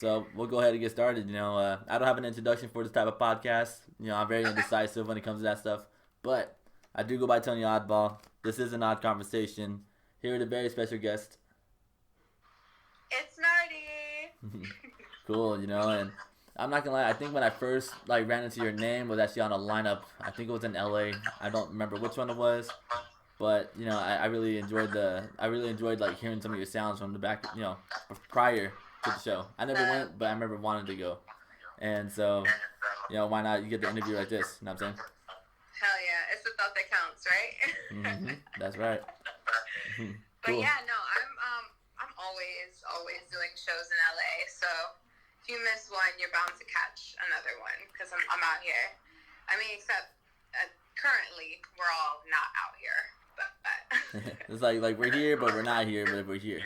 So we'll go ahead and get started. I don't have an introduction for this type of podcast. I'm very Okay. indecisive when it comes to that stuff. But I do go by Tony Oddball. This is an odd conversation. Here with a very special guest. It's Narde. Cool, and I'm not gonna lie. I think when I first ran into your name was actually on a lineup. I think it was in LA. I don't remember which one it was, but I really enjoyed hearing some of your sounds from the back. Prior to the show. I never The went, but I remember wanting to go. And so, why not? You get the interview like this. You know what I'm saying? hell yeah, it's the thought that counts, right? That's right. But Cool. yeah, no, I'm always doing shows in LA. So if you miss one, you're bound to catch another one because I'm out here. I mean, except currently we're all not out here, but It's like we're here, but we're not here, but we're here.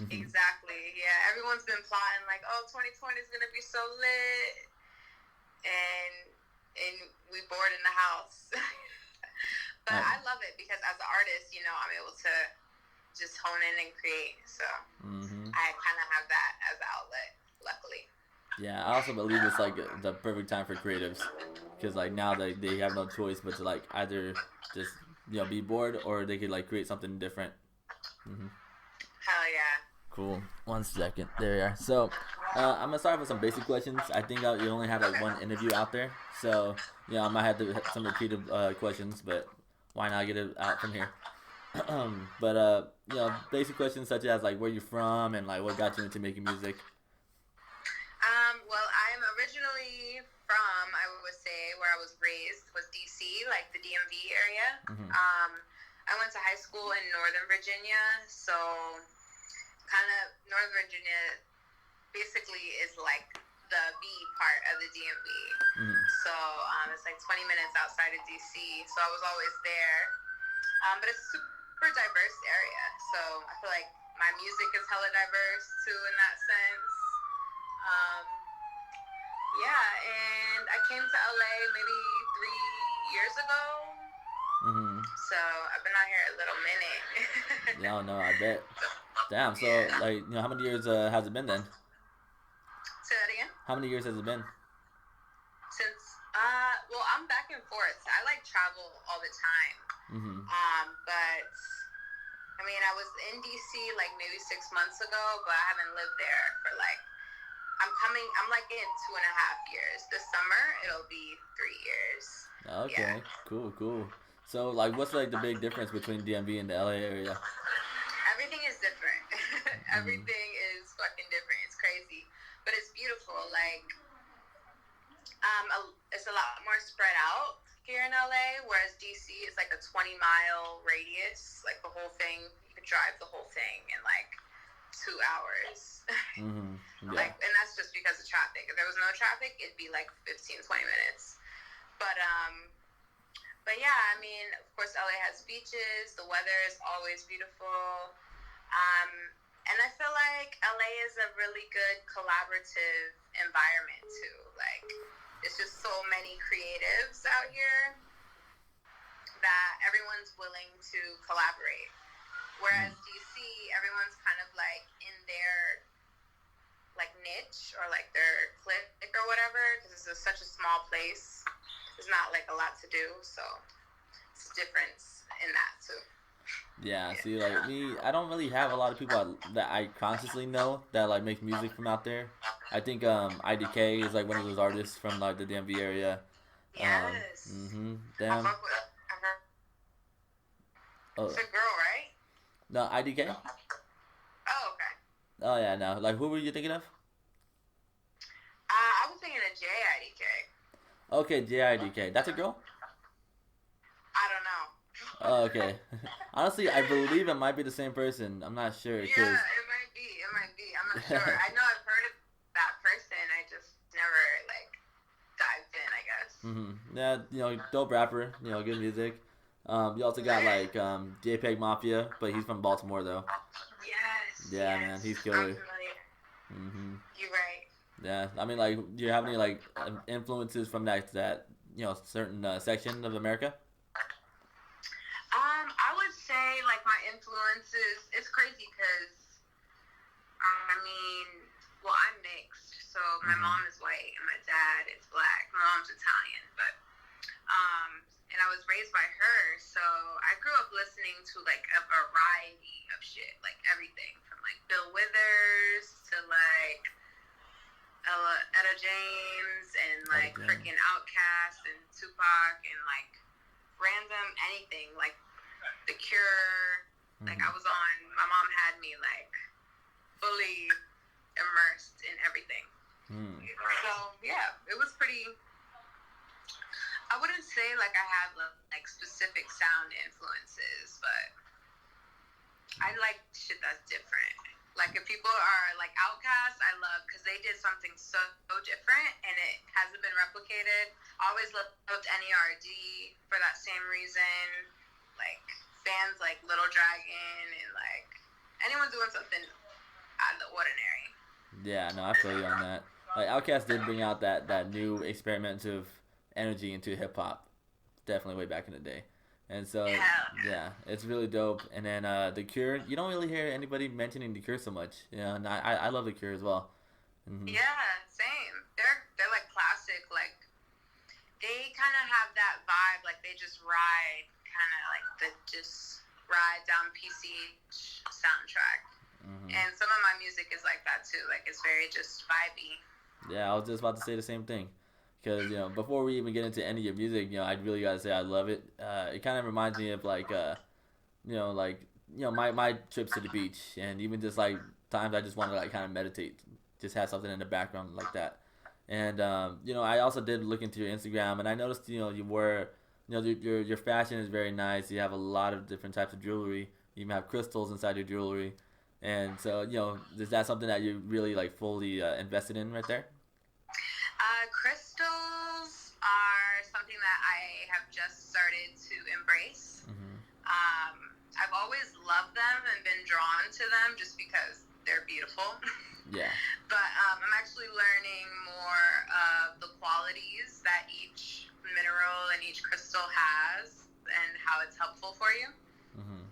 exactly, yeah. Everyone's been plotting like, oh, 2020 is gonna be so lit, and we bored in the house. But Right. I love it because as an artist, I'm able to just hone in and create. So I kind of have that as an outlet, luckily. Yeah, I also believe it's the perfect time for creatives, because now they have no choice but to either just be bored, or they could create something different. Hell yeah. Cool. 1 second. There you are. So, I'm gonna start with some basic questions. I think you only have one interview out there, so I might have to have some repeated questions, but why not get it out from here? But basic questions such as where you're from and what got you into making music. Well, I'm originally from, I would say, where I was raised was DC, like the DMV area. Mhm. I went to high school in Northern Virginia, so kind of Northern Virginia basically is like the B part of the DMV. Mhm. So it's like 20 minutes outside of DC. So I was always there. But it's a super diverse area. So I feel like my music is hella diverse too in that sense. Um, yeah, and I came to LA maybe 3 years ago. Mhm. So I've been out here a little minute. Yeah, no, I bet. Damn. So Yeah. how many years has it been then? Say that again. How many years has it been? Since well, I'm back and forth. I travel all the time. Mhm. But I mean, I was in DC maybe 6 months ago, but I haven't lived there for I'm in 2.5 years. This summer it'll be 3 years. Okay. Yeah. Cool. So what's the big difference between DMV and the LA area? Everything is different. Everything is fucking different. It's crazy, but it's beautiful. It's a lot more spread out here in LA, whereas DC is like a 20-mile radius. Like the whole thing, you could drive the whole thing in 2 hours. Yeah. And that's just because of traffic. If there was no traffic, it'd be 15, 20 minutes. But yeah, I mean, of course, LA has beaches. The weather is always beautiful. And I feel like LA is a really good collaborative environment too. It's just so many creatives out here that everyone's willing to collaborate. Whereas DC, everyone's kind of in their niche or their clique or whatever, because it's such a small place. There's not a lot to do, so it's a difference in that too. Yeah, see, me, I don't really have a lot of people that I consciously know that make music from out there. I think IDK is one of those artists from the DMV area. Yes. I Damn. fuck with. I heard Oh it's a girl, right? no, IDK. Oh, okay. Oh yeah, no. Who were you thinking of? I was thinking of JIDK. Okay, JIDK. That's a girl. I don't know. Oh, okay. Honestly, I believe it might be the same person. I'm not sure, Yeah, cause it might be. It might be. I'm not sure. I know I've heard of that person. I just never dived in, I guess. yeah, dope rapper. Good music. You also got JPEG Mafia, but he's from Baltimore though. Yes. Yeah, Yes. man, he's I'm killer. familiar. You're right. Yeah, I mean, do you have any influences from that certain section of America? I would say my influences. It's crazy because I mean, well, I'm mixed, so my Mm-hmm. mom is white and my dad is black. My mom's Italian, but and I was raised by her, so I grew up listening to like a variety of shit, like everything from like Bill Withers to like Etta James and like freaking Outkast and Tupac and like random anything like The Cure. Like I was on, my mom had me like fully immersed in everything. So yeah, it was pretty. I wouldn't say like I have like specific sound influences, but I like shit that's different. Like if people are like Outkast, I love because they did something so different and it hasn't been replicated. I always loved NERD for that same reason. Like bands like Little Dragon and like anyone doing something out of the ordinary. Yeah, no, I feel you on that. Like Outkast did bring out that new experimentative energy into hip hop, definitely way back in the day. And so yeah, it's really dope. And then The Cure, you don't really hear anybody mentioning The Cure so much. You know, and I love The Cure as well. Mm-hmm. Yeah, same. They're like classic. Like they kind of have that vibe. Like they just ride, kind of like the just ride down PCH soundtrack. And some of my music is like that too. Like it's very just vibey. Yeah, I was just about to say the same thing. Because, you know, before we even get into any of your music, you know, I really gotta say I love it. It kind of reminds me of like, my trips to the beach, and even just like times I just want to like kind of meditate, just have something in the background like that. And I also did look into your Instagram, and I noticed, your fashion is very nice. You have a lot of different types of jewelry. You even have crystals inside your jewelry, and so is that something that you really like fully invested in right there? Crystals are something that I have just started to embrace. I've always loved them and been drawn to them just because they're beautiful. Yeah. But I'm actually learning more of the qualities that each mineral and each crystal has and how it's helpful for you.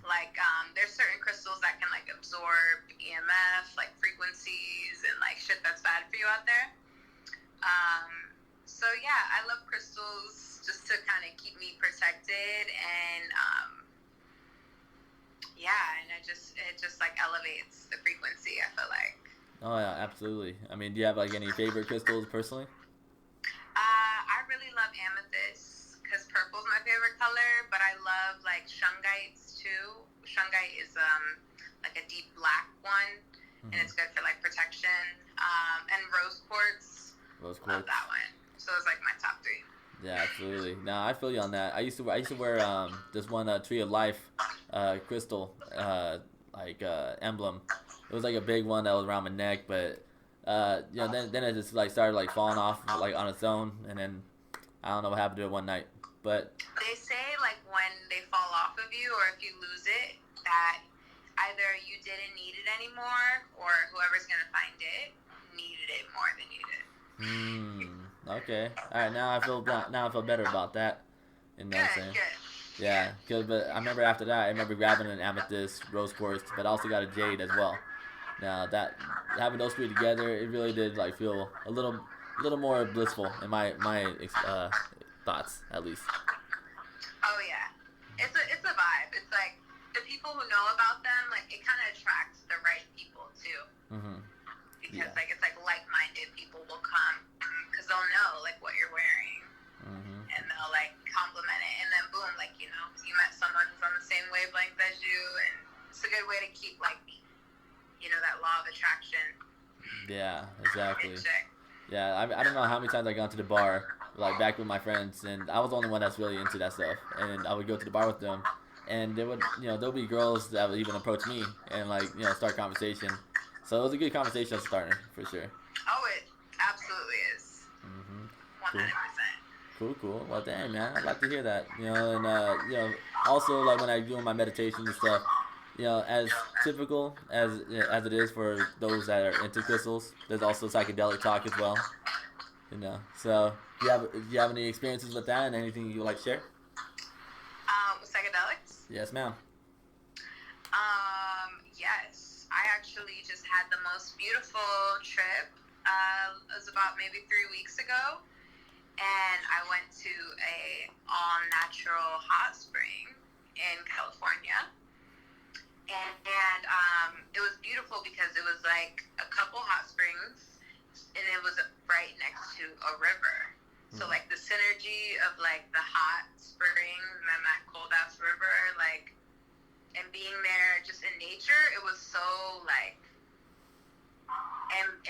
Like there's certain crystals that can like absorb EMF, like frequencies and like shit that's bad for you out there. So yeah, I love crystals just to kind of keep me protected and and it just like elevates the frequency, I feel like. Oh yeah, absolutely. I mean, do you have like any favorite crystals personally? I really love amethyst because purple's my favorite color, but I love like shungites too. Shungite is like a deep black one, and it's good for like protection. And rose quartz. Love that one. So it's like my top 3. Yeah, absolutely. Now I feel you on that. I used to wear this one Tree of Life crystal emblem. It was like a big one that was around my neck, but then it just like started like falling off like on its own, and then I don't know what happened to it one night. But they say like when they fall off of you or if you lose it, that either you didn't need it anymore or whoever's gonna find it needed it more than you did. Okay. All right. Now I feel better about that. You know what I'm saying? Good. Yeah. But I remember after that, I remember grabbing an amethyst, rose quartz, but I also got a jade as well. Now that having those 3 together, it really did like feel a little more blissful in my thoughts at least. Oh yeah, it's a vibe. It's like the people who know about them, like it kind of attracts the right people too. Because like it's like like-minded people will come because they'll know like what you're wearing, and they'll like compliment it, and then boom, like you met someone who's on the same wavelength as you, and it's a good way to keep like that law of attraction. Yeah, exactly. Yeah, I don't know how many times I got to the bar, like back with my friends, and I was the only one that's really into that stuff. And I would go to the bar with them, and there'll be girls that would even approach me and like start conversation. So it was a good conversation starter for sure. Oh, it absolutely is. 100%. Cool. Well, dang man, I'd like to hear that. And also like when I do my meditation and stuff. As typical as it is for those that are into crystals, there's also psychedelic talk as well. So do you have any experiences with that and anything you would like to share? With psychedelics? Yes, ma'am. Yes, I I actually just had the most beautiful trip. It was about maybe 3 weeks ago, and I went to a all-natural hot spring in California. And it was beautiful because it was like a couple hot springs, and it was right next to a river. So like the synergy of like the hot spring and then that cold ass river, like, and being there just in nature, it was so like,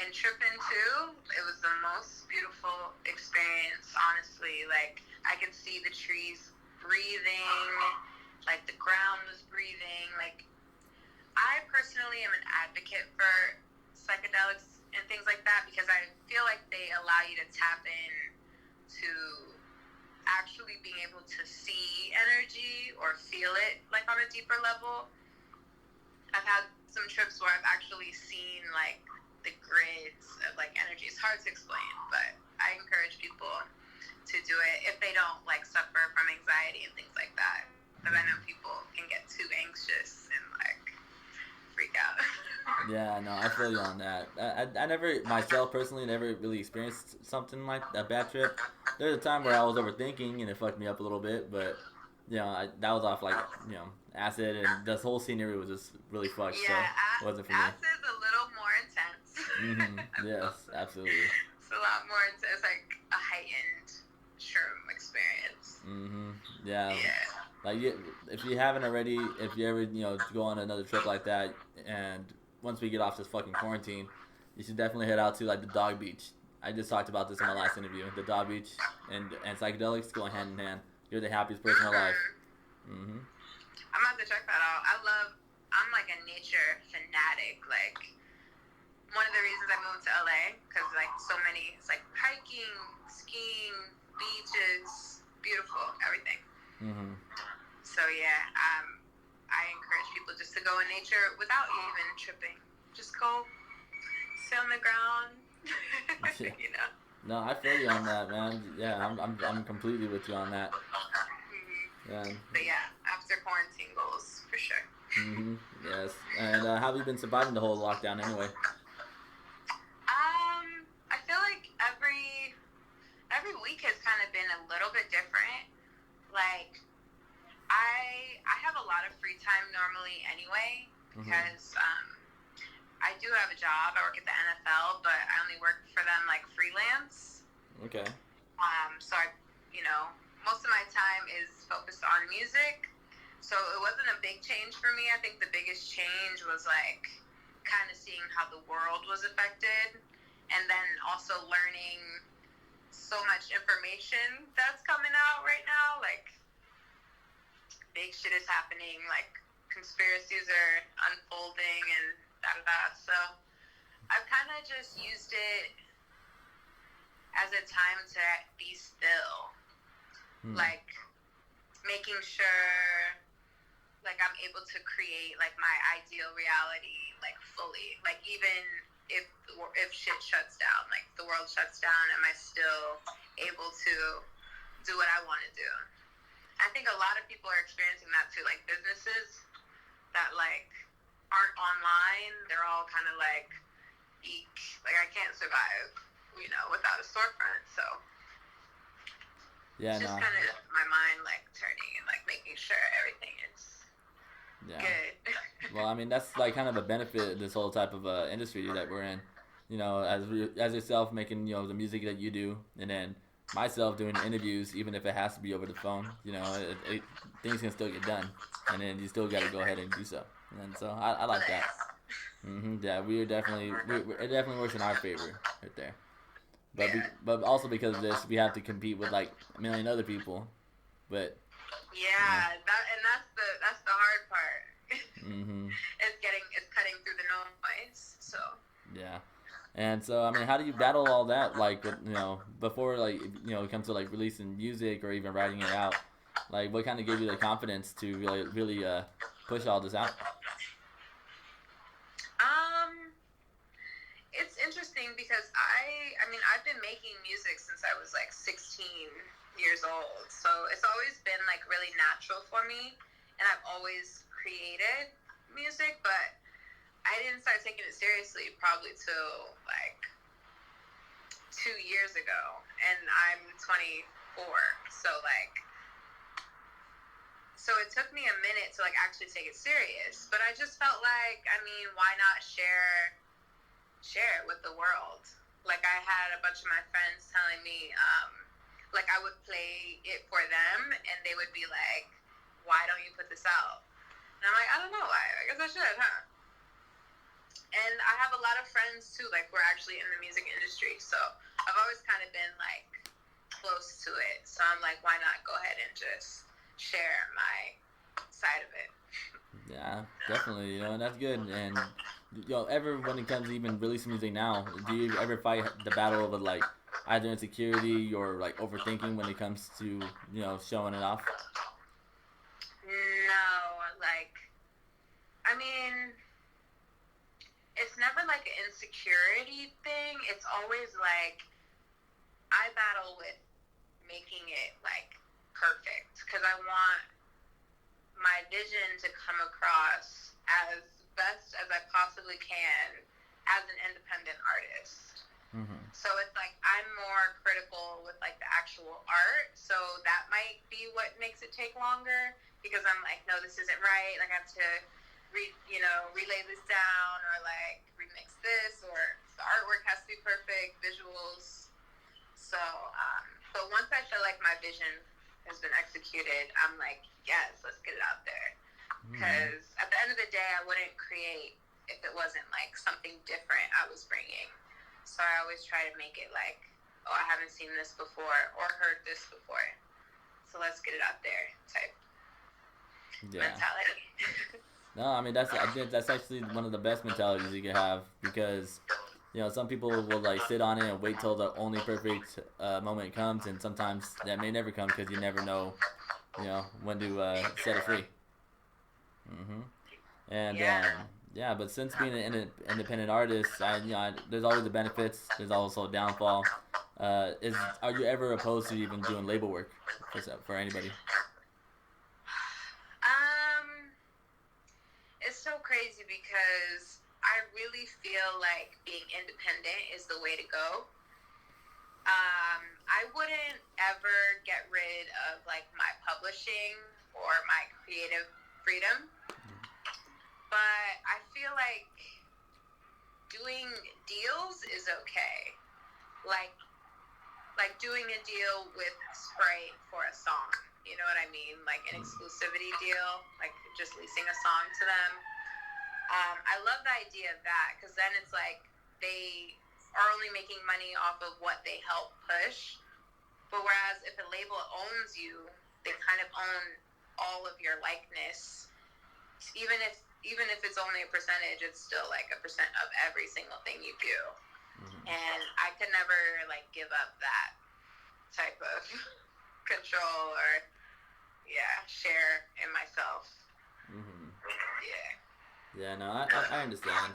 and tripping too, it was the most beautiful experience, honestly. Like, I could see the trees breathing, like the ground was breathing. Like, I personally am an advocate for psychedelics and things like that because I feel like they allow you to tap in to actually being able to see energy or feel it like on a deeper level. I've had some trips where I've actually seen like the grids of like energy. It's hard to explain, but I encourage people to do it if they don't like suffer from anxiety and things like that. Because I know people can get too anxious and like freak out. Yeah, no, I feel you on that. I never, myself personally, never really experienced something like a bad trip. There's a time where I was overthinking and it fucked me up a little bit, but that was off like acid, and this whole scenery was just really fucked. Yeah, so it wasn't for me. acid's a little more intense. Yes, absolutely. It's a lot more intense. It's like a heightened shroom experience. Yeah. Like, if you haven't already, if you ever go on another trip like that, and once we get off this fucking quarantine, you should definitely head out to like the dog beach. I just talked about this in my last interview. The dog beach and psychedelics go hand in hand. You're the happiest person alive. I'm about to check that out. I'm like a nature fanatic. Like, one of the reasons I moved to LA, because like so many, it's like hiking, skiing, beaches, beautiful, everything. So yeah, I encourage people just to go in nature without even tripping. Just go sit on the ground. No, I feel you on that, man. Yeah, I'm completely with you on that. Yeah. But yeah, after quarantine goals for sure. Yes. And how have you been surviving the whole lockdown anyway? I feel like every week has kind of been a little bit different. Like, I have a lot of free time normally anyway because I do have a job. I work at the NFL, but I only work for them like freelance. Okay. So most of my time is focused on music. So it wasn't a big change for me. I think the biggest change was like kind of seeing how the world was affected, and then also learning so much information that's coming out right now. Like, big shit is happening, like conspiracies are unfolding and da-da-da. So I've kind of just used it as a time to be still. Like, making sure like I'm able to create like my ideal reality like fully. Like, even if shit shuts down, like the world shuts down, am I still able to do what I want to do? I think a lot of people are experiencing that too, like businesses that like aren't online, they're all kind of like, eek, like I can't survive, without a storefront. So yeah, it's just kind of my mind like turning and like making sure everything is good. Well, I mean, that's like kind of a benefit of this whole type of industry that we're in. As yourself making the music that you do, and then myself doing interviews, even if it has to be over the phone, things can still get done, and then you still got to go ahead and do so. And so I like that. Yeah, it definitely works in our favor right there. But also because of this, we have to compete with like a million other people. But that's the hard part. It's cutting through the noise. So yeah. And so, I mean, how do you battle all that, like, before, like, it comes to, like, releasing music or even writing it out? Like, what kind of gave you the confidence to really push all this out? It's interesting because I've been making music since I was, like, 16 years old. So it's always been, like, really natural for me. And I've always created music, but I didn't start taking it seriously probably till like 2 years ago, and I'm 24, so like, so it took me a minute to like actually take it serious, but I just felt like, I mean, why not share it with the world? Like, I had a bunch of my friends telling me, like, I would play it for them, and they would be like, why don't you put this out? And I'm like, I don't know, I guess I should, huh? And I have a lot of friends, too, like, we're actually in the music industry, so I've always kind of been, like, close to it. So I'm like, why not go ahead and just share my side of it? Yeah, definitely, and that's good. And, ever when it comes to even releasing music now, do you ever fight the battle of, like, either insecurity or, like, overthinking when it comes to, showing it off? No, like, I mean, it's never like an insecurity thing. It's always like, I battle with making it like perfect because I want my vision to come across as best as I possibly can as an independent artist. Mm-hmm. So it's like I'm more critical with like the actual art, so that might be what makes it take longer because I'm like, no, this isn't right. Like I have to relay this down or like remix this, or the artwork has to be perfect, visuals. So, but once I feel like my vision has been executed, I'm like, yes, let's get it out there. Because at the end of the day, I wouldn't create if it wasn't like something different I was bringing. So I always try to make it like, oh, I haven't seen this before or heard this before. So let's get it out there type mentality. No, I mean, I think that's actually one of the best mentalities you can have because, some people will like sit on it and wait till the only perfect moment comes, and sometimes that may never come because you never know, when to set it free. Mm-hmm. And yeah, but since being an independent artist, there's always the benefits. There's also a downfall. Are you ever opposed to even doing label work for anybody? It's so crazy because I really feel like being independent is the way to go. I wouldn't ever get rid of like my publishing or my creative freedom, but I feel like doing deals is okay. Like doing a deal with Sprite for a song. You know what I mean? Like an exclusivity deal, like just leasing a song to them. I love the idea of that because then it's like they are only making money off of what they help push. But whereas if a label owns you, they kind of own all of your likeness. Even if it's only a percentage, it's still like a percent of every single thing you do. Mm-hmm. And I could never like give up that type of control or share in myself. Mm-hmm. Yeah, no, I understand.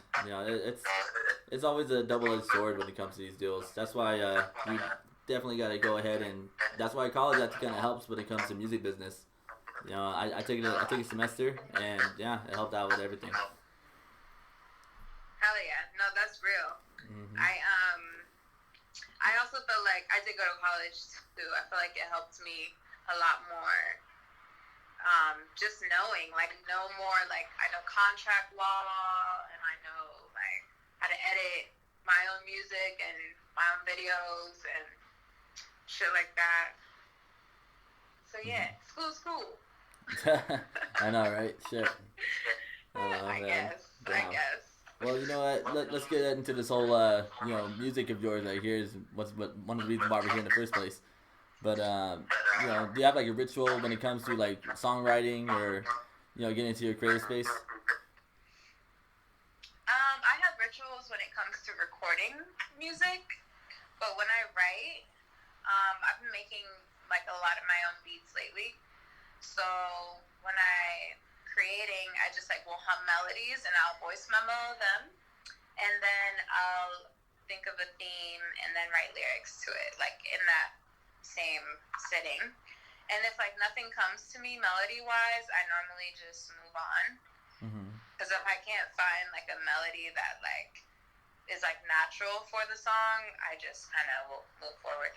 It's always a double-edged sword when it comes to these deals. That's why you definitely got to go ahead, and that's why college actually kind of helps when it comes to music business. I took a semester, and it helped out with everything. Hell yeah, no, that's real. Mm-hmm. I also felt like I did go to college too. I feel like it helped me a lot more. Just knowing, like, know more, like, I know contract law, and I know, like, how to edit my own music and my own videos and shit like that. So, yeah, school's cool. I know, right? Shit. I guess. Well, you know what? Let's get into this whole, music of yours right here is what one of the reasons why we're here in the first place. But, do you have like a ritual when it comes to like songwriting or, getting into your creative space? I have rituals when it comes to recording music, but when I write, I've been making like a lot of my own beats lately. So when I'm creating, I just like will hum melodies and I'll voice memo them, and then I'll think of a theme and then write lyrics to it, like in that same sitting. And if like nothing comes to me melody wise, I normally just move on. Mm-hmm. Because if I can't find like a melody that like is like natural for the song, I just kind of will move forward.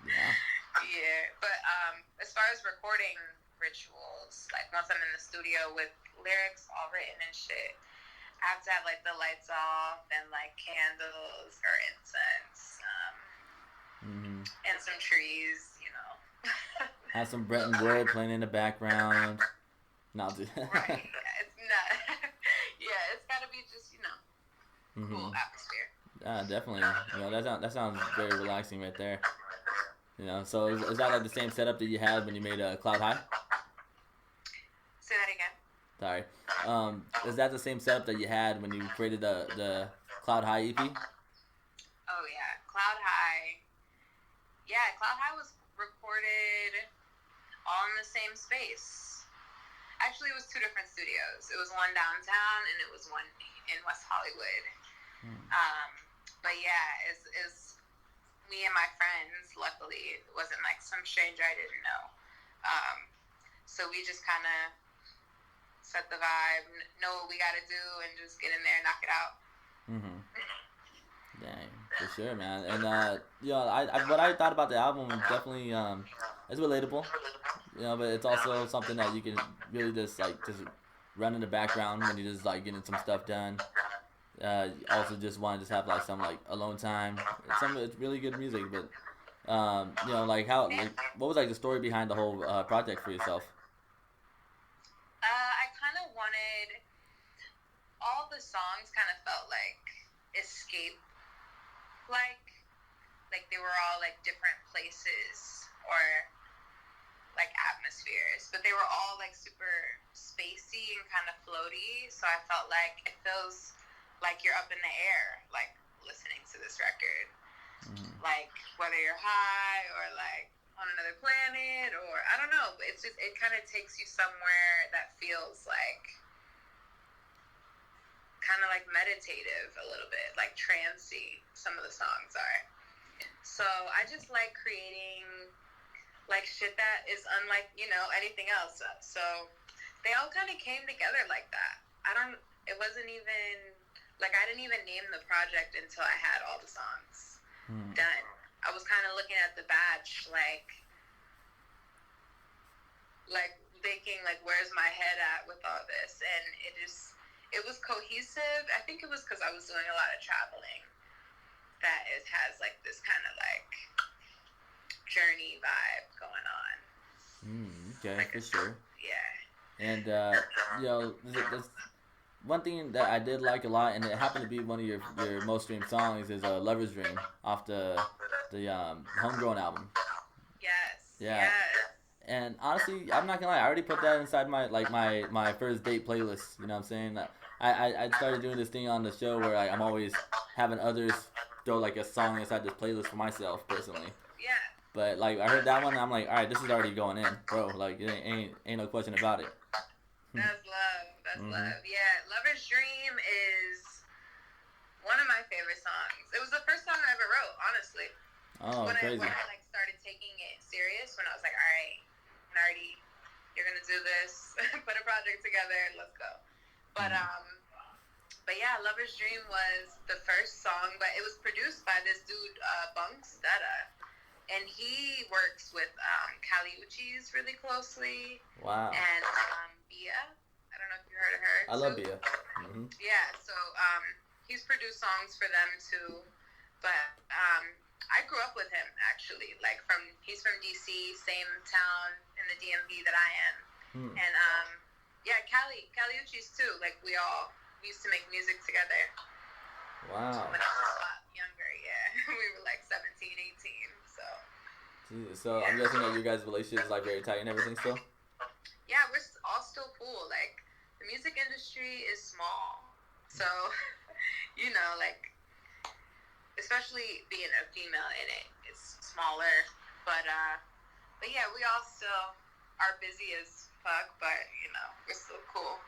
Yeah. Yeah, but as far as recording rituals, like once I'm in the studio with lyrics all written and shit, I have to have like the lights off and like candles or incense, and some trees, you know. Have some Bretton Wood playing in the background. Not do Right. Yeah, it's not. Yeah, it's gotta be just cool atmosphere. Definitely. That sounds very relaxing right there. So is that like the same setup that you had when you made Cloud High? Say that again. Sorry. Is that the same setup that you had when you created the Cloud High EP? Oh yeah, Cloud High. Yeah, Cloud High was recorded all in the same space. Actually, it was 2 different studios. It was one downtown and it was one in West Hollywood. But yeah, it's me and my friends. Luckily, it wasn't like some stranger I didn't know. So we just kind of set the vibe, know what we got to do, and just get in there and knock it out. Dang, for sure, man. And what I thought about the album definitely it's relatable. But it's also something that you can really just run in the background when you're just like getting some stuff done. Also just want to just have like some like alone time. It's really good music, but what was like the story behind the whole project for yourself? I kind of wanted all the songs kind of felt like escape, like they were all like different places or like atmospheres, but they were all like super spacey and kind of floaty. So I felt like it feels like you're up in the air, like listening to this record, like whether you're high or like on another planet, or I don't know, it's just, it kind of takes you somewhere that feels like kind of like meditative a little bit, like trancey. Some of the songs are. So I just like creating like shit that is unlike anything else. So they all kind of came together like that. It wasn't even like I didn't even name the project until I had all the songs done. I was kind of looking at the batch, like thinking, like, where's my head at with all this? And it was cohesive. I think it was because I was doing a lot of traveling that it has, like, this kind of, like, journey vibe going on. Okay, like for sure. Yeah. And, this one thing that I did like a lot, and it happened to be one of your most streamed songs, is "Lover's Dream" off the Homegrown album. Yes. Yeah. Yes. And honestly, I'm not gonna lie, I already put that inside my first date playlist. You know what I'm saying? I started doing this thing on the show where I'm always having others throw like a song inside this playlist for myself personally. Yeah. But like I heard that one, and I'm like, all right, this is already going in, bro. Like it ain't no question about it. That's love. That's love. Yeah, Lover's Dream is one of my favorite songs. It was the first song I ever wrote, honestly. Oh, crazy. When I like started taking it serious, when I was like, all right, Narde, you're gonna do this, put a project together, let's go. But yeah, Lover's Dream was the first song, but it was produced by this dude, Bunks Detta. And he works with Kali Uchis really closely. Wow. And Bia. I don't know if you heard of her. I love Bia. Yeah, so he's produced songs for them too. But I grew up with him actually. Like he's from DC, same town in the DMV that I am. And yeah, Kali Uchis too. Like we used to make music together. Wow. When I was a lot younger, yeah. We were like 17, 18. Jesus. So I'm guessing that your guys' relationship is like very tight and everything still? Yeah, we're all still cool. Like the music industry is small. So, like especially being a female in it, it's smaller. But yeah, we all still are busy as fuck, but we're still cool.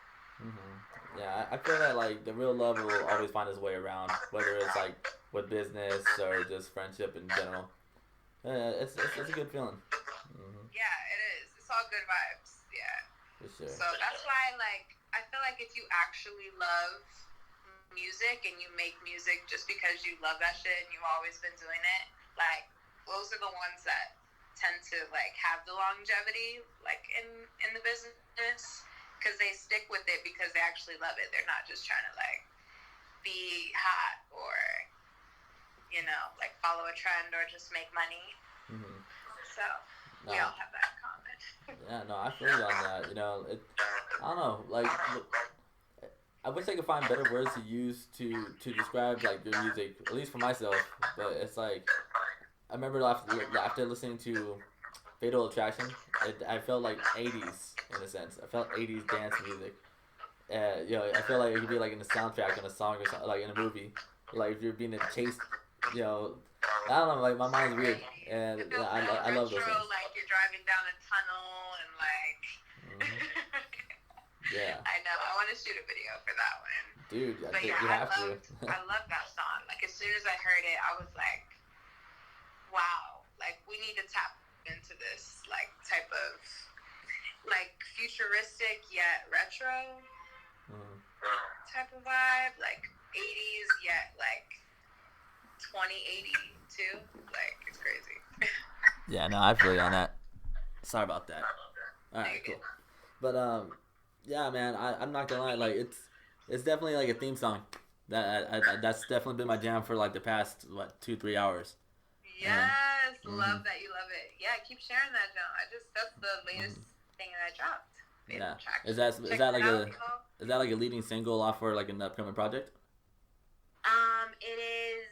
Yeah, I feel that like the real love will always find its way around, whether it's like with business or just friendship in general. It's a good feeling. Yeah, it is. It's all good vibes. Yeah. For sure. So that's why, like, I feel like if you actually love music and you make music just because you love that shit and you've always been doing it, like those are the ones that tend to like have the longevity like in the business, because they stick with it because they actually love it. They're not just trying to like be hot or like follow a trend or just make money. Mm-hmm. So we all have that in common. Yeah, no, I feel you on that. I don't know, like. I wish I could find better words to use to describe like your music, at least for myself. But it's like I remember after listening to Fatal Attraction, I felt like '80s in a sense. I felt '80s dance music. I feel like it could be like in the soundtrack on a song or something, like in a movie. Like if you're being chased, I don't know. Like my mind's weird, and it feels I love those things. Like you're driving down a tunnel and like. Mm-hmm. Yeah. I know. I want to shoot a video for that one. Dude, but you yeah, have to. I love that song. Like, as soon as I heard it, I was like, wow. Like, we need to tap into this, like, type of, like, futuristic yet retro type of vibe. Like, 80s yet, like, 2080 too. Like, it's crazy. Yeah, no, I feel you on that. Sorry about that. All right, cool. But, yeah, man, I'm not gonna lie, like it's definitely like a theme song. That's definitely been my jam for like the past 2-3 hours. Yes, love that you love it. Yeah, keep sharing that, John. That's the latest thing that I dropped. Yeah, is that like a leading single off for like an upcoming project? It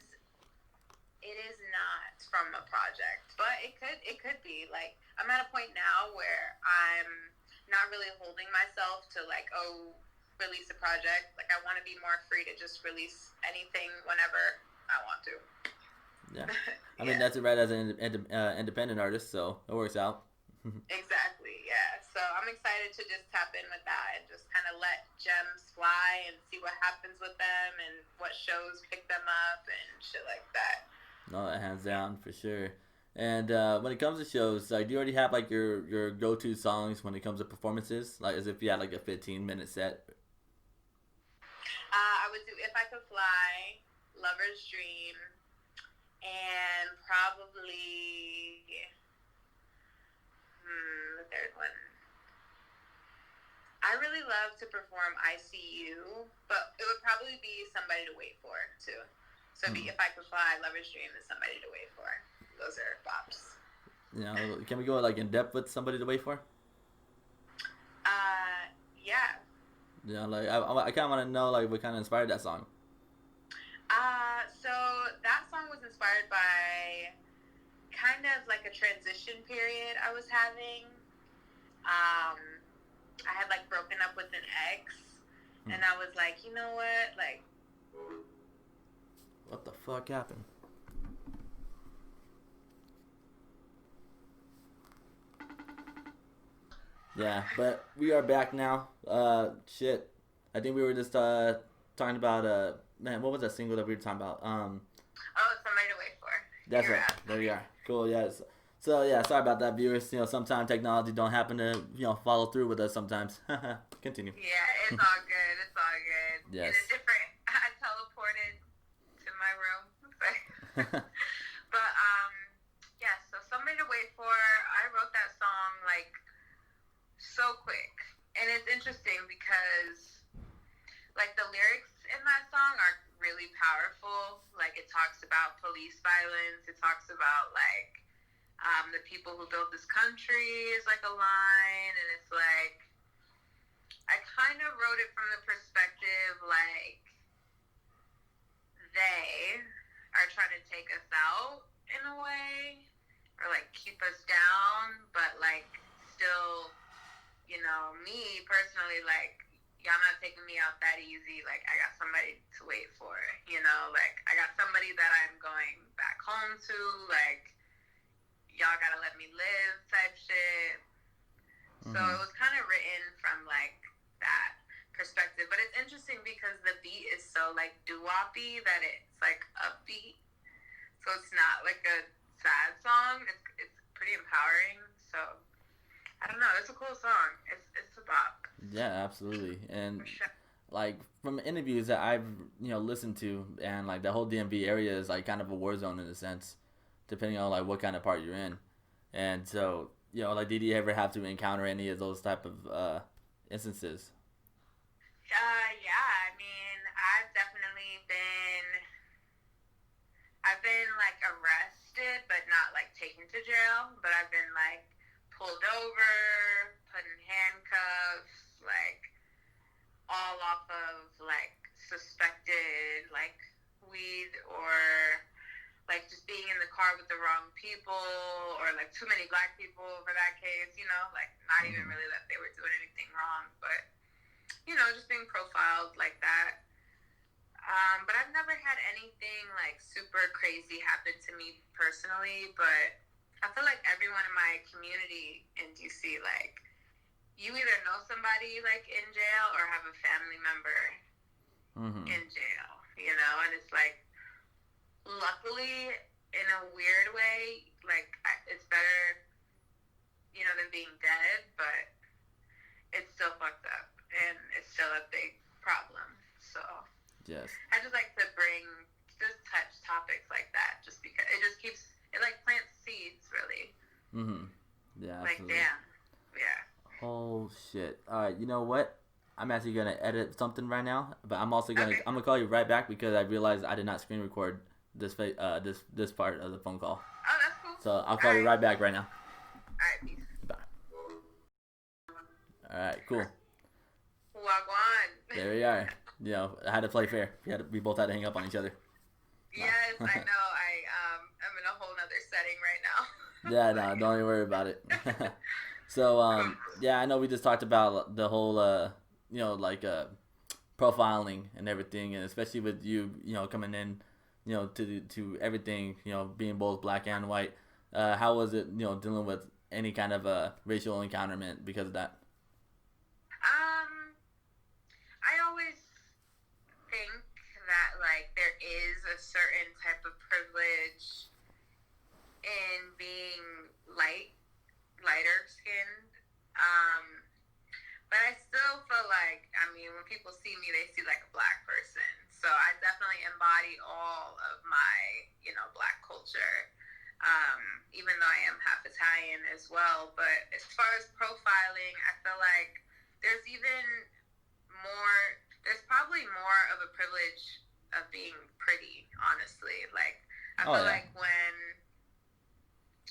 is not from a project, but it could be. Like, I'm at a point now where I'm not really holding myself to like, release a project. Like, I want to be more free to just release anything whenever I want to. Yeah, I mean that's right as an independent artist, so it works out. Exactly, yeah. So I'm excited to just tap in with that and just kind of let gems fly and see what happens with them and what shows pick them up and shit like that. No, hands down for sure. And when it comes to shows, like, do you already have like your go-to songs when it comes to performances? Like, as if you had like a 15-minute set. I would do "If I Could Fly," "Lover's Dream," and probably the third one. I really love to perform "ICU," but it would probably be "Somebody to Wait For" too. So it'd be "If I Could Fly," "Lover's Dream," and "Somebody to Wait For." Those are bops. Can we go like in depth with "Somebody to Wait For"? Yeah. Yeah, like I kind of want to know like what kind of inspired that song. So that song was inspired by kind of like a transition period I was having. I had like broken up with an ex, and I was like, you know what, like. What the fuck happened? Yeah, but we are back now. Shit. I think we were just talking about man, what was that single that we were talking about? Somebody to Wait For. That's right. There you are. Cool. Yes. So yeah, sorry about that, viewers. Sometimes technology don't happen to follow through with us sometimes. Continue. Yeah, it's all good. It's all good. Yes. In a different. I teleported to my room. But yeah. So "Somebody to Wait For," I wrote that song like so quick, and it's interesting because like the lyrics in that song are really powerful. Like, it talks about police violence. It talks about like the people who built this country is like a line, and it's like I kind of wrote it from the perspective like they are trying to take us out in a way, or like keep us down, but like still, me personally, like, y'all not taking me out that easy. Like, I got somebody to wait for, like, I got somebody that I'm going back home to, like, y'all gotta let me live type shit. So it was kind of written from like that perspective, but it's interesting because the beat is so like doo-woppy that it's like upbeat, so it's not like a sad song. It's pretty empowering. So I don't know, it's a cool song. It's a bop. Yeah, absolutely. And For sure. like from interviews that I've listened to, and like the whole DMV area is like kind of a war zone in a sense, depending on like what kind of part you're in. And so like did you ever have to encounter any of those type of instances? Yeah. I mean, I've been like arrested, but not like taken to jail. But I've been like pulled over, put in handcuffs, like all off of like suspected like weed or like just being in the car with the wrong people or like too many black people for that case, like not even Mm-hmm. really that they were doing anything wrong, but just being profiled like that. But I've never had anything like super crazy happen to me personally, but I feel like everyone in my community in DC, like, you either know somebody like in jail or have a family member Mm-hmm. in jail, and it's like, luckily, in a weird way, like, it's better, than being dead, but it's still fucked up and it's still a big problem. So Yes. I just like to just touch topics like that just because it just keeps, it like plants seeds, really. Mm-hmm. Yeah, Like, absolutely. damn. Yeah. Oh shit. All right. You know what? I'm actually gonna edit something right now, but I'm also gonna Okay. I'm gonna call you right back because I realized I did not screen record this part of the phone call. Oh, that's cool. So I'll All call you right. right back right now. All right, peace. Bye. All right. Cool. Wagwan. There we are. I had to play fair. We both had to hang up on each other. Yes, I know. I'm in a whole nother setting right now. Yeah, no, don't even worry about it. So, Cool. yeah, I know we just talked about the whole, like profiling and everything, and especially with you, coming in, to everything, being both black and white. How was it, dealing with any kind of racial encounterment because of that? Um, I always think that like there is a certain type of privilege in being lighter skinned. Um, but I still feel like, I mean, when people see me, they see like a black person. So I definitely embody all of my, black culture. Even though I am half Italian as well. But as far as profiling, I feel like there's even there's probably more of a privilege of being pretty, honestly. Like, I Oh feel yeah. like when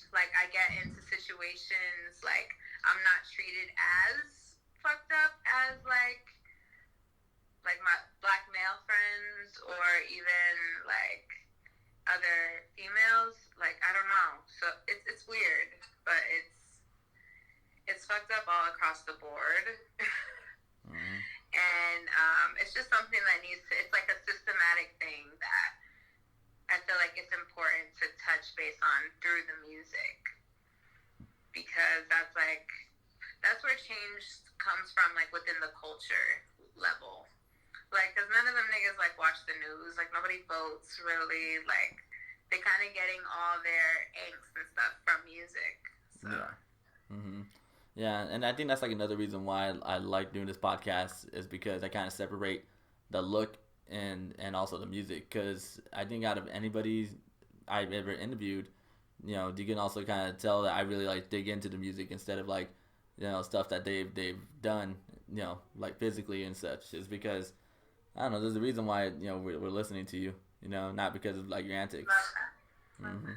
like I get into situations like I'm not treated as fucked up as like my black male friends or even like other females. Like, I don't know. So it's weird, but it's fucked up all across the board. Mm-hmm. And it's just something that it's like a systematic thing that I feel like it's important to touch base on through the music, because that's where change comes from, like within the culture level. Like, cause none of them niggas like watch the news. Like, nobody votes really. Like, they kind of getting all their angst and stuff from music. So Yeah. Mm-hmm. Yeah, and I think that's like another reason why I like doing this podcast is because I kind of separate the look and also the music because I think out of anybody I've ever interviewed, you can also kind of tell that I really like dig into the music instead of like stuff that they've done, like physically and such. Is because I don't know. There's a reason why we're listening to you, not because of like your love antics. that. Love Hmm. that.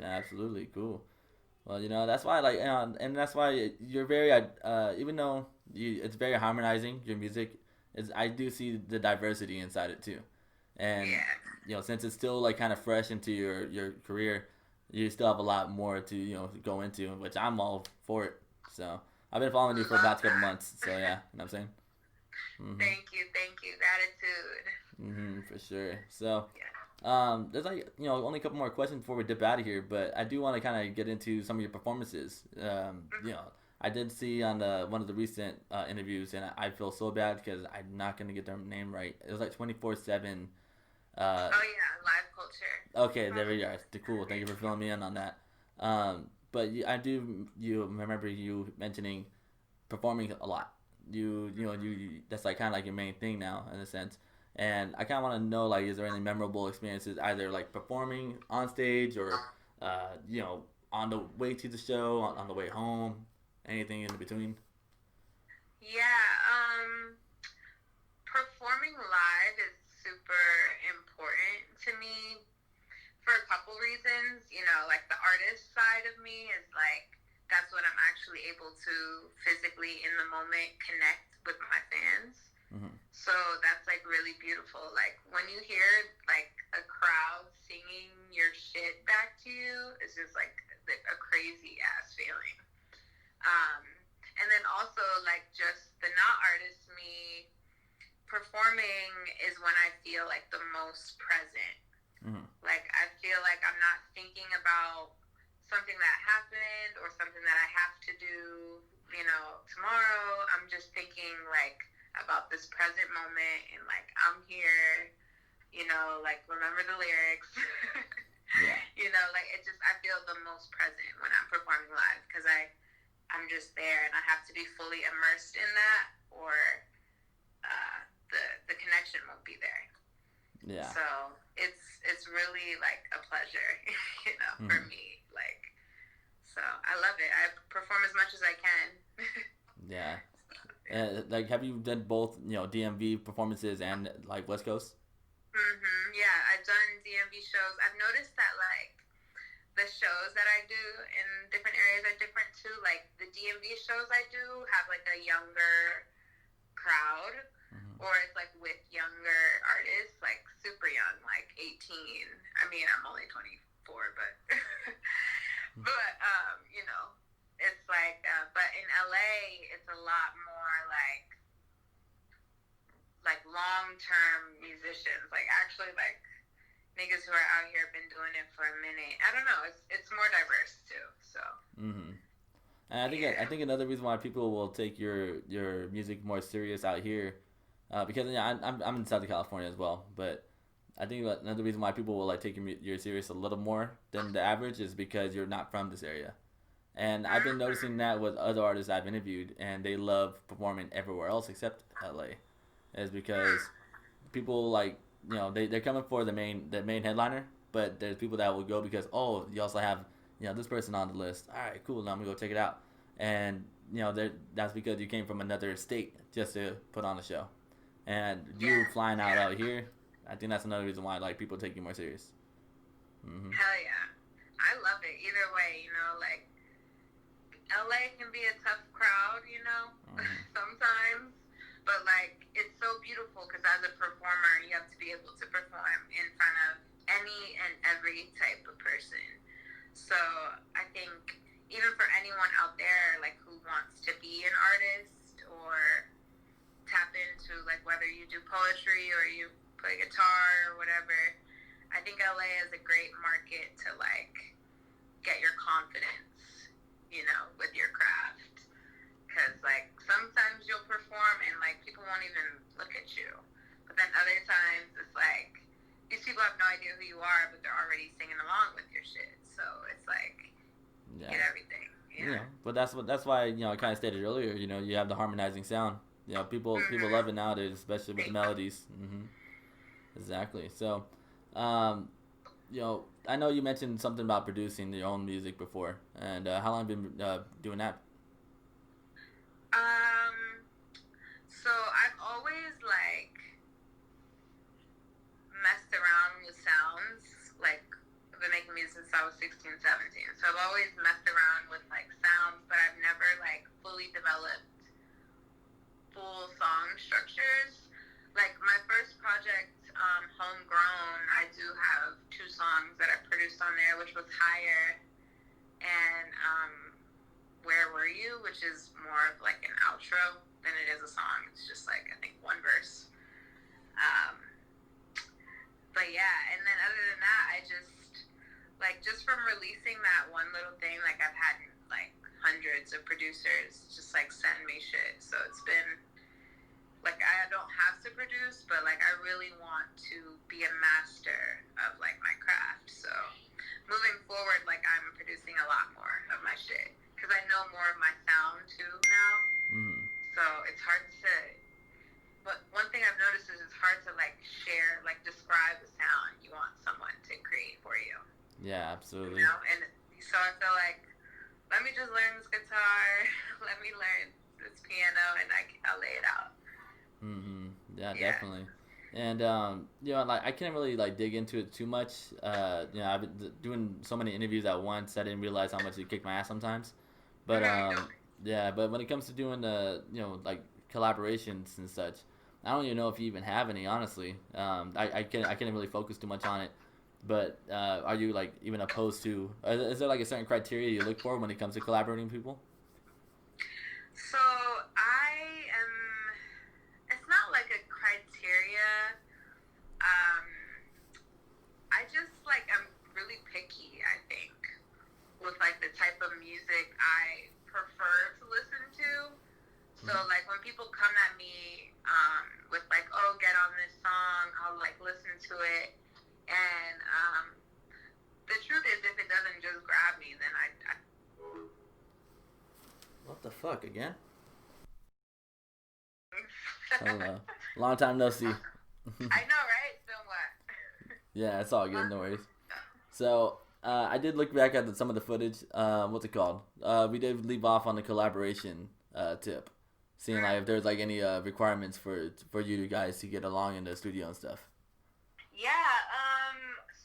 Yeah, absolutely cool. Well, that's why like and that's why you're very even though it's very harmonizing your music is I do see the diversity inside it too, and Yeah. since it's still like kind of fresh into your career, you still have a lot more to go into, which I'm all for it. So I've been following you for Love about a couple that. months, so yeah, you know what I'm saying. Mhm. Thank you. Thank you. Gratitude. Mhm. For sure. So Yeah. there's like only a couple more questions before we dip out of here, but I do want to kind of get into some of your performances. I did see on one of the recent interviews, and I feel so bad because I'm not gonna get their name right. It was like 24/7. Uh, Oh yeah, live culture. okay, there we are. Cool. Thank you for filling me in on that. But I do you remember you mentioning performing a lot. you that's like kind of like your main thing now in a sense. And I kind of want to know, like, is there any memorable experiences either like performing on stage or on the way to the show, on the way home, anything in between? Yeah, performing live is super important to me for a couple reasons. Like the artist side of me is like, that's when I'm actually able to physically in the moment connect with my fans. Mm-hmm. So that's like really beautiful. Like when you hear like a crowd singing your shit back to you, it's just like a crazy ass feeling. And then also like just the not artist me, performing is when I feel like the most present. Mm-hmm. Like I feel like I'm not thinking about something that happened or something that I have to do, tomorrow. I'm just thinking like about this present moment and like I'm here, like remember the lyrics. Yeah. Like it just, I feel the most present when I'm performing live because I'm just there and I have to be fully immersed in that or the connection won't be there. Yeah. So it's really like a pleasure, for me. Like, so I love it. I perform as much as I can. Yeah. Like, have you done both, DMV performances and like West Coast? Yeah, I've done DMV shows. I've noticed that like the shows that I do in different areas are different too. Like the DMV shows I do have like a younger crowd, or it's like with younger artists, like super young, like 18. I mean, I'm only 24, but but it's like. But in LA, it's a lot more like long-term musicians, like actually like niggas who are out here been doing it for a minute. I don't know. It's more diverse too. So. And I think another reason why people will take your music more serious out here, because I'm in Southern California as well, but I think another reason why people will like take your serious a little more than the average is because you're not from this area. And I've been noticing that with other artists I've interviewed, and they love performing everywhere else except LA, is because people like they're coming for the main headliner, but there's people that will go because you also have this person on the list. All right, cool. Now I'm gonna go check it out, and that's because you came from another state just to put on a show, and you flying out here. I think that's another reason why like people take you more serious. Hell yeah, I love it. Either way, like LA can be a tough crowd, sometimes. But, like, it's so beautiful because as a performer, you have to be able to perform in front of any and every type of person. So, I think even for anyone out there, like, who wants to be an artist or tap into, like, whether you do poetry or you play guitar or whatever, I think LA is a great market to, like, get your confidence, with your craft. Because, like, sometimes you'll perform and, like, people won't even look at you. But then other times, it's like, these people have no idea who you are, but they're already singing along with your shit. So, it's like, get everything. Yeah, but that's why, I kind of stated earlier, you have the harmonizing sound. People love it nowadays, especially with the melodies. Exactly. So, I know you mentioned something about producing your own music before. And how long have you been doing that? So I've always like messed around with sounds. Like I've been making music since I was 16, 17. So I've always messed around with like sounds, but I've never like fully developed full song structures. Like my first project, Homegrown, I do have 2 songs that I produced on there, which was Higher and Where Were You, which is more of like an outro than it is a song. It's just like, I think, 1 verse. But yeah, and then other than that, I just from releasing that one little thing, like I've had like hundreds of producers just like send me shit. So it's been like, I don't have to produce, but like I really want to be a master of like my craft. So moving forward, like I'm producing a lot more of my shit because I know more of my sound too now. So it's hard Yeah, you absolutely. know. And so I feel like, let me just learn this guitar, let me learn this piano, and I'll lay it out. Mm-hmm. Yeah, Yeah. definitely. And like I can't really like dig into it too much. I've been doing so many interviews at once. I didn't realize how much it kicked my ass sometimes. But Mm-hmm. yeah. But when it comes to doing the like collaborations and such, I don't even know if you even have any. Honestly, I can't really focus too much on it. But are you like even opposed to? Is there like a certain criteria you look for when it comes to collaborating with people? So I am. It's not like a criteria. Um, I just like I'm really picky. I think with like the type of music I prefer to listen to. So Mm-hmm. like when people come at me with like, oh, get on this song, I'll like listen to it, and the truth is, if it doesn't just grab me, then I What the fuck again? Hello. Long time no see. I know, right? So what? Yeah, it's all good. No worries. So I did look back at some of the footage. What's it called? We did leave off on the collaboration tip, seeing like if there's like any requirements for you guys to get along in the studio and stuff. Yeah.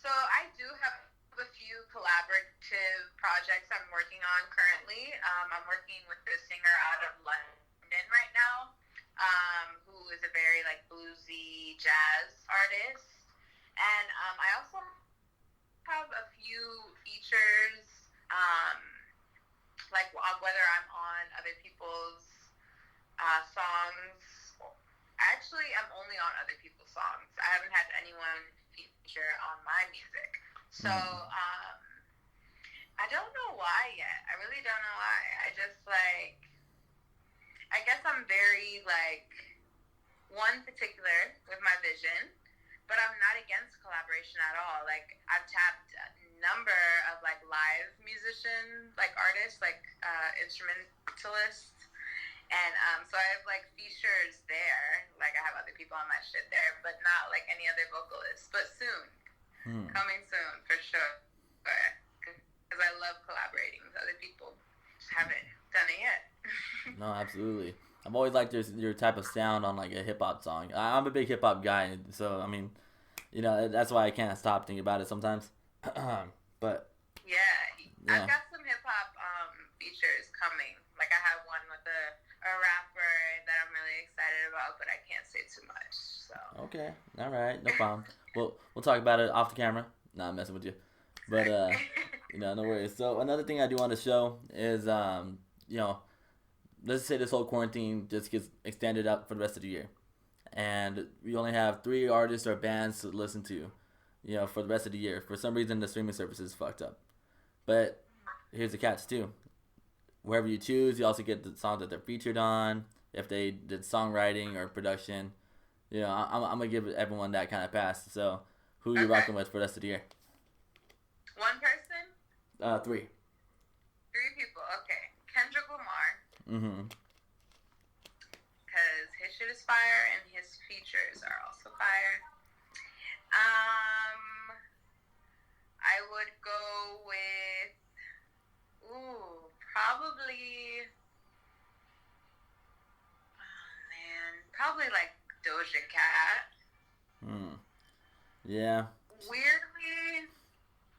So I do have a few collaborative projects I'm working on currently. I'm working with a singer out of London right now, who is a very like bluesy jazz artist, and I also have a few features, um, like whether I'm on other people's songs. Actually, I'm only on other people's songs. I haven't had anyone feature on my music. So Mm. I don't know why yet. I really don't know why. I just like, I guess I'm very like one particular with my vision, but I'm not against collaboration at all. Like I've tapped a number of like live musician, like artists, like instrumentalists, and so I have like features there. Like I have other people on my shit there, but not like any other vocalists. But soon, Hmm. coming soon for sure. Because I love collaborating with other people. Just haven't done it yet. No, absolutely. I've always liked your type of sound on like a hip hop song. I'm a big hip hop guy, so I mean, that's why I can't stop thinking about it sometimes. But Yeah, I've yeah, got some hip hop features coming. Like I have one with a rapper that I'm really excited about, but I can't say too much. So. okay, all right, no problem. We'll talk about it off the camera. Nah, I'm messing with you, but no worries. So another thing I do want to show is you know, let's say this whole quarantine just gets extended up for the rest of the year, and we only have three artists or bands to listen to, for the rest of the year. For some reason, the streaming service is fucked up. But here's the catch too. Wherever you choose, you also get the songs that they're featured on. If they did songwriting or production, I'm gonna give everyone that kind of pass. So, who are you Okay. rocking with for the rest of the year? One person, Three. three people. Okay. Kendrick Lamar, Mm-hmm. because his shit is fire and his features are also fire. Um, I would go with probably probably like Doja Cat. Hmm. Yeah. Weirdly,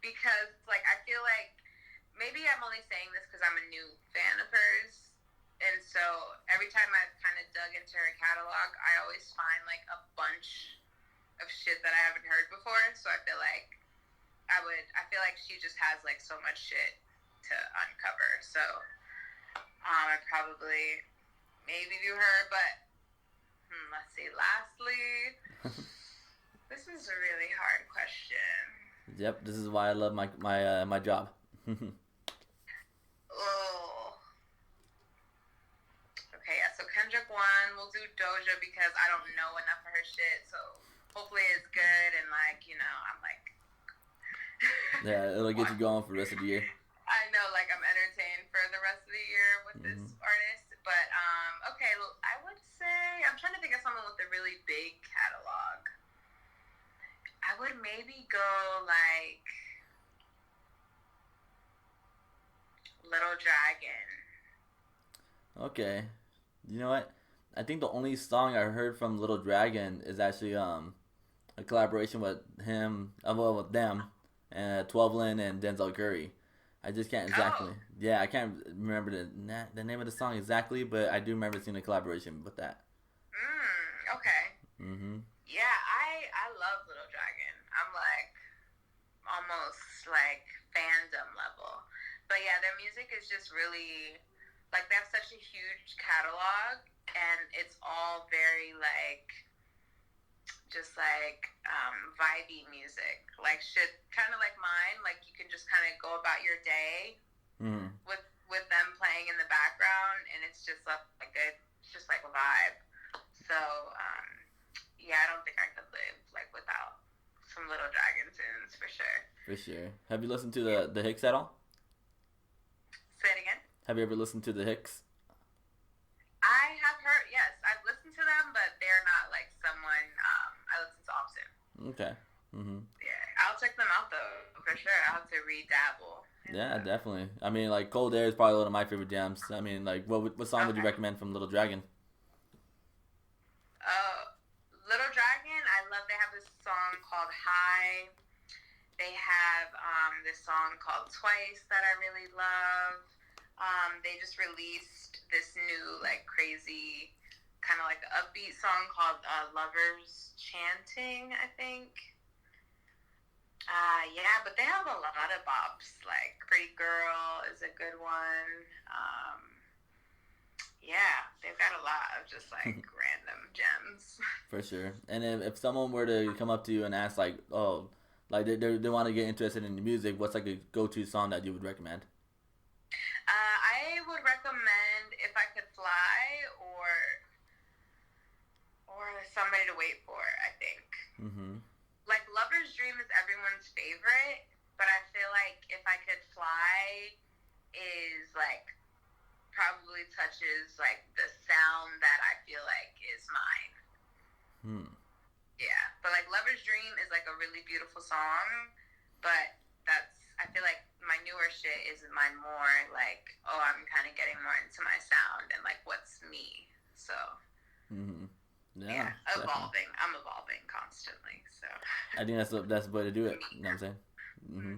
because like I feel like maybe I'm only saying this because I'm a new fan of hers, and so every time I've kind of dug into her catalog, I always find like a bunch of shit that I haven't heard before. So I feel like I feel like she just has like so much shit to uncover. So I probably maybe do her, but let's see. Lastly, this is a really hard question. Yep. This is why I love my job. Oh, okay. Yeah. So Kendrick one. We'll do Doja because I don't know enough of her shit. So hopefully it's good and like I'm like. Yeah, it'll get you going for the rest of the year. I know, like I'm entertained for the rest of the year with this Mm-hmm. artist, but okay, I would say I'm trying to think of someone with a really big catalog. I would maybe go like Little Dragon. Okay. You know what? I think the only song I heard from Little Dragon is actually a collaboration with him, well, with them, and 12 and Denzel Curry. I just can't exactly. Oh. Yeah, I can't remember the name of the song exactly, but I do remember seeing a collaboration with that. Okay. Mm-hmm. Yeah, I love Little Dragon. I'm like almost like fandom level. But yeah, their music is just really like they have such a huge catalog and it's all very like just like vibey music. Like shit kind of like mine, like you can just kind of go about your day Mm-hmm. with them playing in the background and it's just like it's just like a vibe. So yeah, I don't think I could live like without some Little Dragon tunes for sure. For sure. Have you listened to the Hicks at all? Say it again. Have you ever listened to the Hicks? I have heard, yes, I've listened to them, but they're not like someone I listen to often. Okay. Mm-hmm. Yeah, I'll check them out though for sure. I'll have to redabble. Yeah, definitely. I mean, like Cold Air is probably one of my favorite jams. I mean, like, what song would you recommend from Little Dragon? Little Dragon, I love. They have this song called High. They have this song called Twice that I really love. They just released this new like crazy kind of like upbeat song called Lovers Chanting, I think. Yeah, but they have a lot of bops. Like Pretty Girl is a good one. Yeah, they've got a lot of just like random gems. For sure. And if someone were to come up to you and ask like, oh, like they want to get interested in the music, what's like a go-to song that you would recommend? I would recommend If I Could Fly or Somebody to Wait For, I think. Mm-hmm. Like Lover's Dream is everyone's favorite, but I feel like If I Could Fly is like probably touches like the sound that I feel like is mine. Yeah, but like Lover's Dream is like a really beautiful song, but I feel like my newer shit is my more like, oh, I'm kind of getting more into my sound and like what's me. So yeah, evolving. I'm evolving constantly. So I think that's the way to do it. You know what I'm saying? Mm-hmm.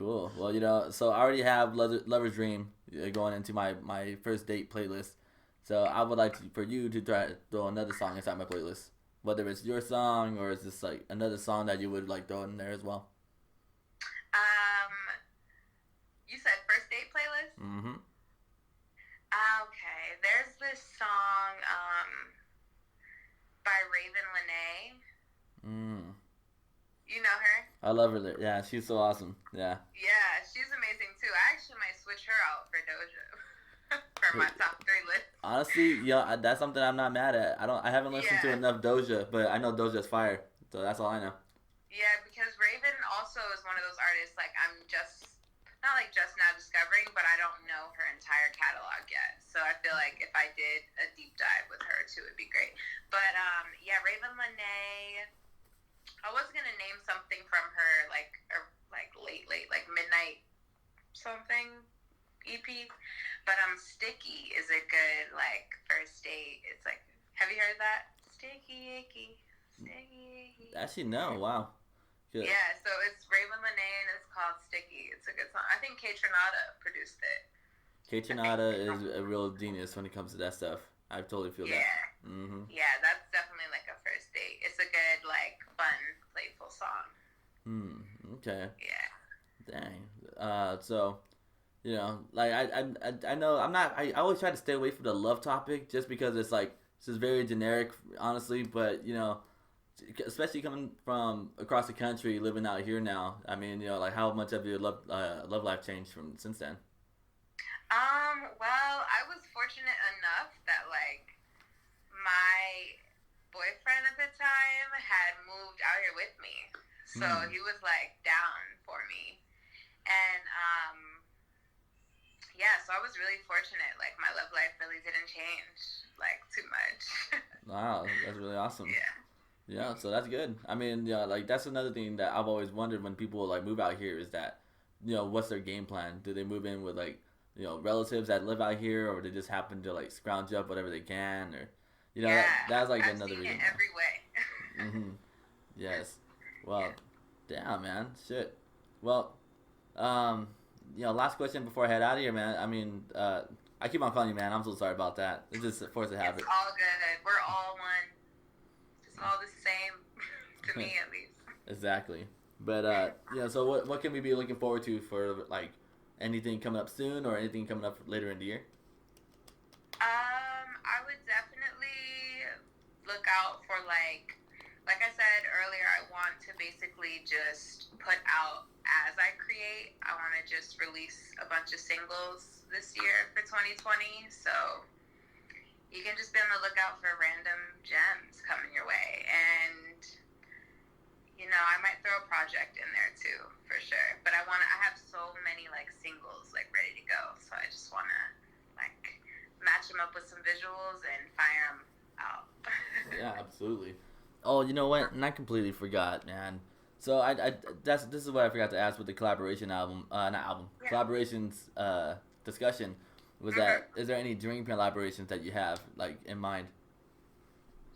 Cool. Well, so I already have Lover's Dream going into my first date playlist. So I would like for you to try to throw another song inside my playlist. Whether it's your song or is this like another song that you would like throw in there as well? You said first date playlist? Mm-hmm. Okay. There's this song by Raven Lene. You know her? I love her. Yeah, she's so awesome. Yeah. Yeah, she's amazing too. I actually might switch her out for Doja for my top 3 list. Honestly, that's something I'm not mad at. I haven't listened to enough Doja, but I know Doja's fire, so that's all I know. Yeah, because Raven also is one of those artists like I'm just not like just now discovering, but I don't know her entire catalog yet. So I feel like if I did a deep dive with her too, it'd be great. But yeah, Raven Lene. I was gonna name something from her like late like midnight something EP, but Sticky is a good like first date. It's like, have you heard that? Sticky icky, sticky icky. Actually, no. Wow. Good. Yeah, so it's Raven Lene and it's called Sticky. It's a good song. I think Kay Trinata produced it. Kay Trinata is a real genius when it comes to that stuff. I totally feel that. Mm-hmm. Yeah, that's definitely like a first date. It's a good, like, fun, playful song. Okay. Yeah. Dang. So, like I know I always try to stay away from the love topic just because it's like this is very generic, honestly. But especially coming from across the country, living out here now. I mean, like how much have your love life changed since then? Well, I was fortunate enough that like my boyfriend at the time had moved out here with me. So he was like down for me. And yeah, so I was really fortunate. Like my love life really didn't change like too much. Wow, that's really awesome. Yeah. Yeah, so that's good. I mean, like that's another thing that I've always wondered when people like move out here is that, what's their game plan? Do they move in with like relatives that live out here, or they just happen to like scrounge up whatever they can, or Yeah, that's like I've another seen reason it every way. why. Yes. Well, Yeah. damn, man. Shit. Well, um, last question before I head out of here, man. I mean, I keep on calling you, man. I'm so sorry about that. It's just a force of It's habit. all good. We're all one. It's all the same, to me at least. Exactly. But so what can we be looking forward to for like anything coming up soon or anything coming up later in the year? I would definitely look out for like I said earlier, I want to basically just put out as I create. I want to just release a bunch of singles this year for 2020. So you can just be on the lookout for random gems coming your way. And, I might throw a project in there too, for sure. But I have so many like singles like ready to go. So I just want to like match them up with some visuals and fire them out. Yeah, absolutely. Oh, you know what? And I completely forgot, man. So this is what I forgot to ask with the collaboration album, not album, Yeah. collaborations discussion. Was that is there any dream collaborations that you have like in mind?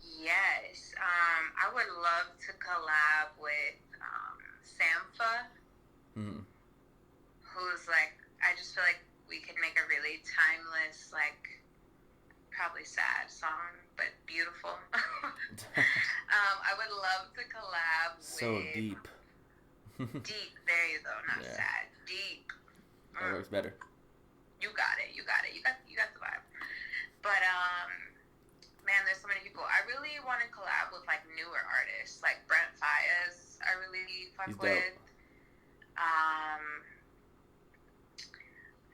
Yes. I would love to collab with Sampha, Hmm. who's like, I just feel like we could make a really timeless, like, probably sad song, but beautiful. I would love to collab So with deep. Deep. There you go, not Yeah. sad. Deep. That works better. You got it. You got the vibe. But man, there's so many people. I really want to collab with like newer artists, like Brent Faiyaz. I really fuck He's with. dope.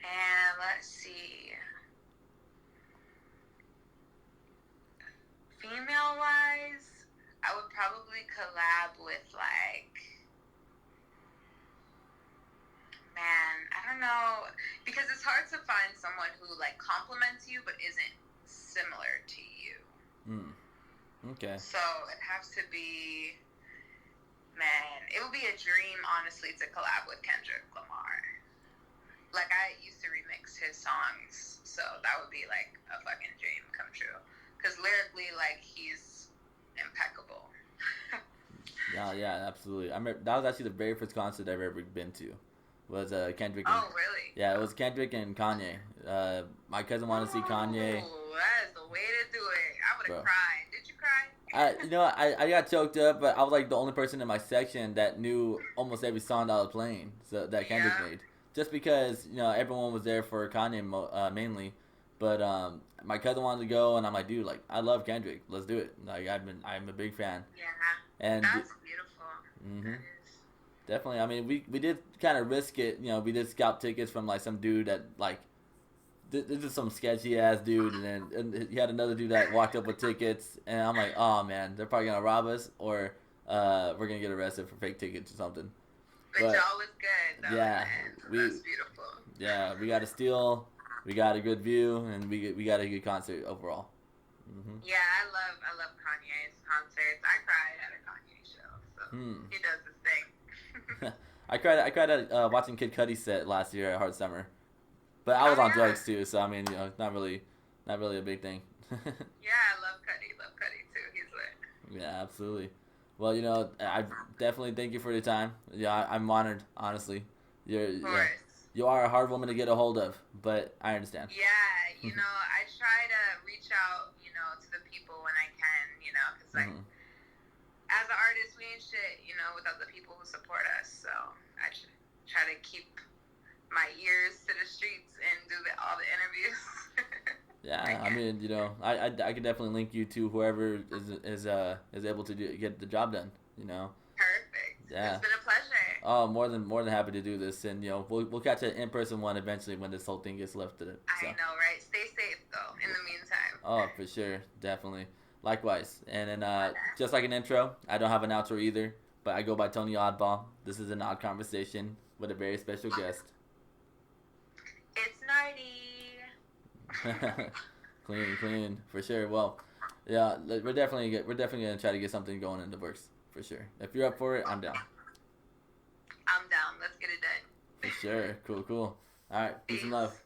And let's see. Female wise, I would probably collab with like, man, I don't know, because it's hard to find someone who like compliments you but isn't similar to you. Okay. So it has to be, man, it would be a dream, honestly, to collab with Kendrick Lamar. Like, I used to remix his songs, so that would be like a fucking dream come true. Because lyrically, like, he's impeccable. Yeah, absolutely. I remember that was actually the very first concert I've ever been to. Was Kendrick. Oh, really? Yeah, it was Kendrick and Kanye. My cousin wanted to see Kanye. Oh, that is the way to do it. I would Bro. have cried. Did you cry? I got choked up, but I was like the only person in my section that knew almost every song that I was playing, so that Kendrick Yeah. made. Just because everyone was there for Kanye mainly, but my cousin wanted to go, and I'm like, dude, like I love Kendrick, let's do it. Like I'm a big fan. Yeah. And That's beautiful. Mhm. That is. Definitely. I mean, we did kind of risk it. We did scalp tickets from like some dude that like this is some sketchy ass dude, and he had another dude that walked up with tickets, and I'm like, oh man, they're probably gonna rob us, or we're gonna get arrested for fake tickets or something. But y'all was good, though. Yeah, man. That's beautiful. Yeah, we got a steal, we got a good view, and we got a good concert overall. Yeah, I love Kanye's concerts. I cried at a Kanye show, so he does his thing. I cried at watching Kid Cudi's set last year at Hard Summer, but I was on drugs too, so I mean, not really a big thing. Yeah, I love Cudi too. He's lit. Yeah, absolutely. Well, I definitely thank you for your time. Yeah, I'm honored, honestly. Of course. You are a hard woman to get a hold of, but I understand. Yeah, I try to reach out, to the people when I can, because like, as an artist, we ain't shit, without the people who support us. So I try to keep my ears to the streets and do all the interviews. Yeah, I mean, I could definitely link you to whoever is able to get the job done. Perfect. Yeah. It's been a pleasure. Oh, more than happy to do this, and we'll catch an in-person one eventually when this whole thing gets lifted. So. I know, right? Stay safe though. In the meantime. Oh, for sure, definitely. Likewise, and then just like an intro, I don't have an outro either, but I go by Tony Awdball. This is an odd conversation with a very special guest. It's Narde. Clean, for sure. Well, yeah, we're definitely gonna try to get something going in the works for sure. If you're up for it, I'm down. I'm down. Let's get it done. For sure. Cool. All right. Peace and love.